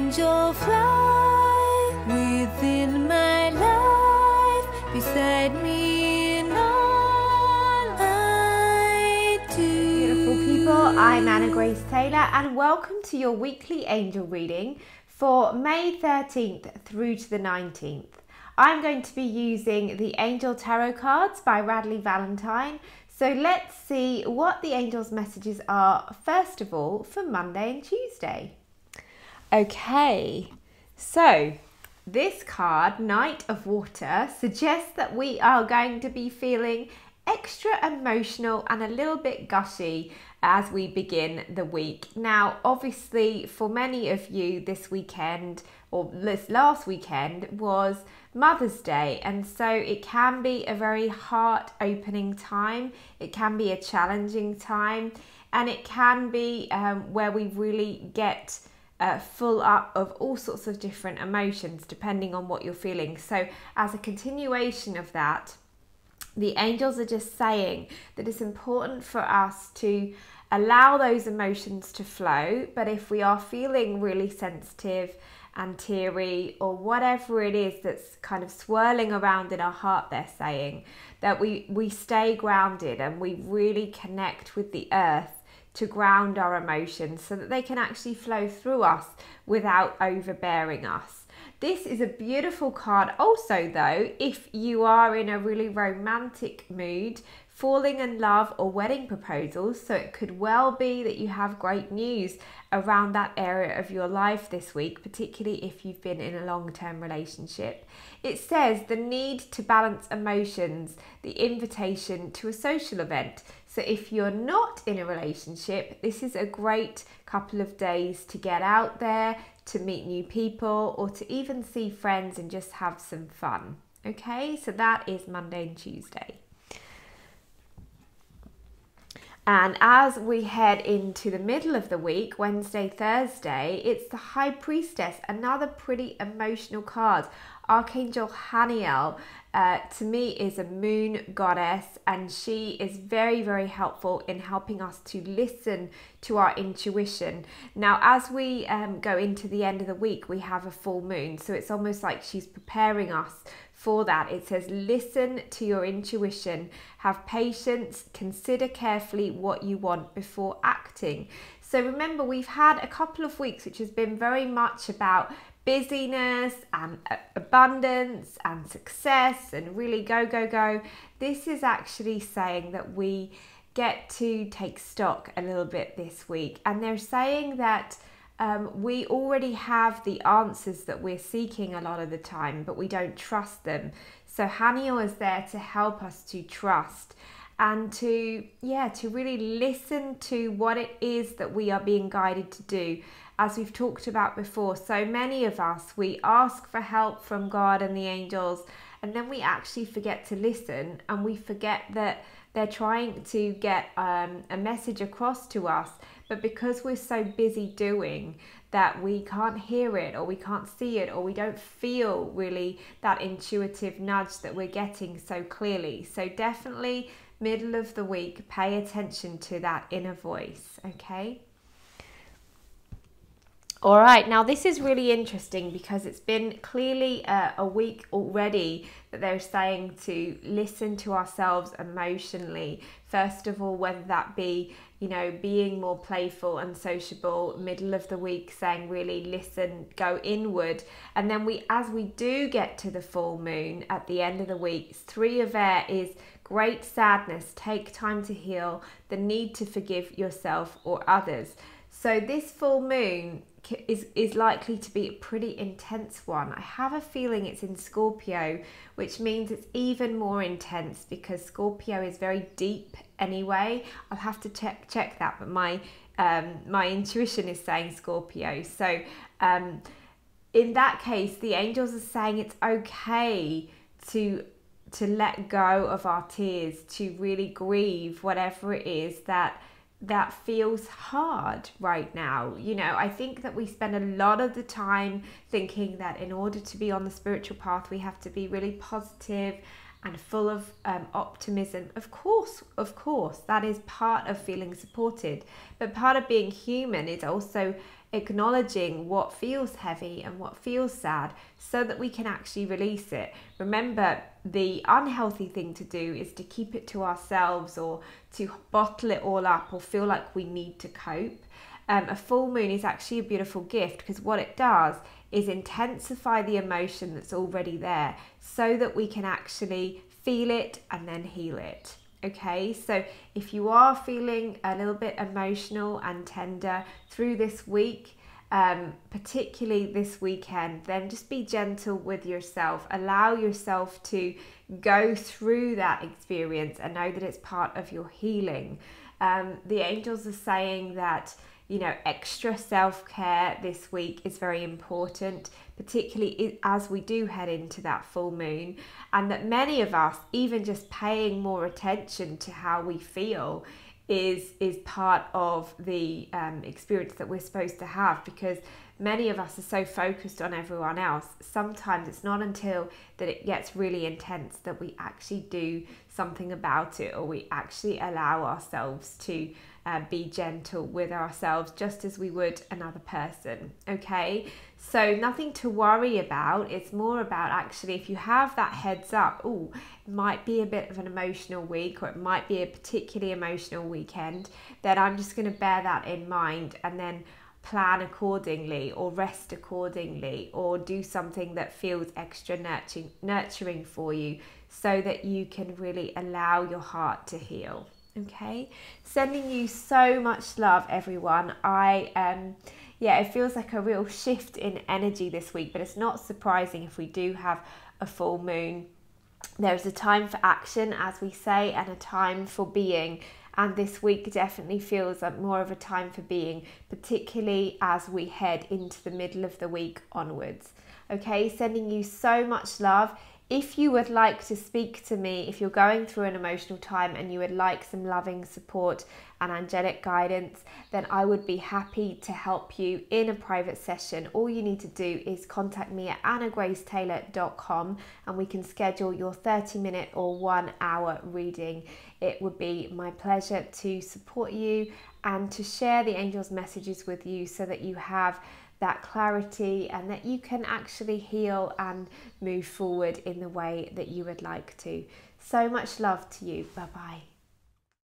angel fly within my life, beside me in all I do. Beautiful people, I'm Anna Grace Taylor and welcome to your weekly angel reading for May 13th through to the 19th. I'm going to be using the Angel Tarot cards by Radleigh Valentine. So let's see what the angels' messages are, first of all, for Monday and Tuesday. Okay, so this card, Knight of Water, suggests that we are going to be feeling extra emotional and a little bit gushy as we begin the week. Now, obviously, for many of you this weekend, or this last weekend, was Mother's Day, and so it can be a very heart-opening time. It can be a challenging time, and it can be where we really get full up of all sorts of different emotions depending on what you're feeling. So as a continuation of that, the angels are just saying that it's important for us to allow those emotions to flow, but if we are feeling really sensitive and teary or whatever it is that's kind of swirling around in our heart, they're saying that we stay grounded and we really connect with the earth to ground our emotions so that they can actually flow through us without overbearing us. This is a beautiful card also, though, if you are in a really romantic mood, falling in love or wedding proposals. So it could well be that you have great news around that area of your life this week, particularly if you've been in a long-term relationship. It says the need to balance emotions, the invitation to a social event. So if you're not in a relationship, this is a great couple of days to get out there, to meet new people, or to even see friends and just have some fun. Okay, so that is Monday and Tuesday. And as we head into the middle of the week, Wednesday, Thursday, it's the High Priestess, another pretty emotional card. Archangel Haniel, to me, is a moon goddess, and she is very, very helpful in helping us to listen to our intuition. Now, as we go into the end of the week, we have a full moon, so it's almost like she's preparing us for that. It says, listen to your intuition, have patience, consider carefully what you want before acting. So remember, we've had a couple of weeks which has been very much about busyness and abundance and success and really go, go, go. This is actually saying that we get to take stock a little bit this week. And they're saying that we already have the answers that we're seeking a lot of the time, but we don't trust them. So Haniel is there to help us to trust and to really listen to what it is that we are being guided to do. As we've talked about before, so many of us, we ask for help from God and the angels, and then we actually forget to listen, and we forget that they're trying to get a message across to us, but because we're so busy doing that, we can't hear it, or we can't see it, or we don't feel really that intuitive nudge that we're getting so clearly. So definitely middle of the week, pay attention to that inner voice, okay? All right, now this is really interesting because it's been clearly a week already that they're saying to listen to ourselves emotionally. First of all, whether that be, being more playful and sociable, middle of the week saying really listen, go inward. And then as we do get to the full moon at the end of the week, 3 of air is great sadness, take time to heal, the need to forgive yourself or others. So this full moon is likely to be a pretty intense one. I have a feeling it's in Scorpio, which means it's even more intense because Scorpio is very deep anyway. I'll have to check that, but my intuition is saying Scorpio. So in that case, the angels are saying it's okay to let go of our tears, to really grieve whatever it is that feels hard right now. I think that we spend a lot of the time thinking that in order to be on the spiritual path, we have to be really positive and full of optimism. Of course, that is part of feeling supported. But part of being human is also acknowledging what feels heavy and what feels sad so that we can actually release it. Remember, the unhealthy thing to do is to keep it to ourselves or to bottle it all up or feel like we need to cope. A full moon is actually a beautiful gift because what it does is intensify the emotion that's already there so that we can actually feel it and then heal it. Okay, so if you are feeling a little bit emotional and tender through this week, particularly this weekend, then just be gentle with yourself. Allow yourself to go through that experience and know that it's part of your healing. The angels are saying that, you know, extra self-care this week is very important, particularly as we do head into that full moon, and that many of us, even just paying more attention to how we feel is part of the experience that we're supposed to have, because many of us are so focused on everyone else. Sometimes it's not until that it gets really intense that we actually do something about it, or we actually allow ourselves to be gentle with ourselves just as we would another person. Okay, so nothing to worry about. It's more about actually, if you have that heads up, oh, it might be a bit of an emotional week, or it might be a particularly emotional weekend, then I'm just going to bear that in mind and then plan accordingly, or rest accordingly, or do something that feels extra nurturing for you so that you can really allow your heart to heal. Okay, sending you so much love, everyone. It feels like a real shift in energy this week, but it's not surprising if we do have a full moon. There's a time for action, as we say, and a time for being. And this week definitely feels like more of a time for being, particularly as we head into the middle of the week onwards. Okay, sending you so much love. If you would like to speak to me, if you're going through an emotional time and you would like some loving support and angelic guidance, then I would be happy to help you in a private session. All you need to do is contact me at annagracetaylor.com and we can schedule your 30-minute or 1 hour reading. It would be my pleasure to support you and to share the angels' messages with you so that you have that clarity and that you can actually heal and move forward in the way that you would like to. So much love to you. Bye-bye.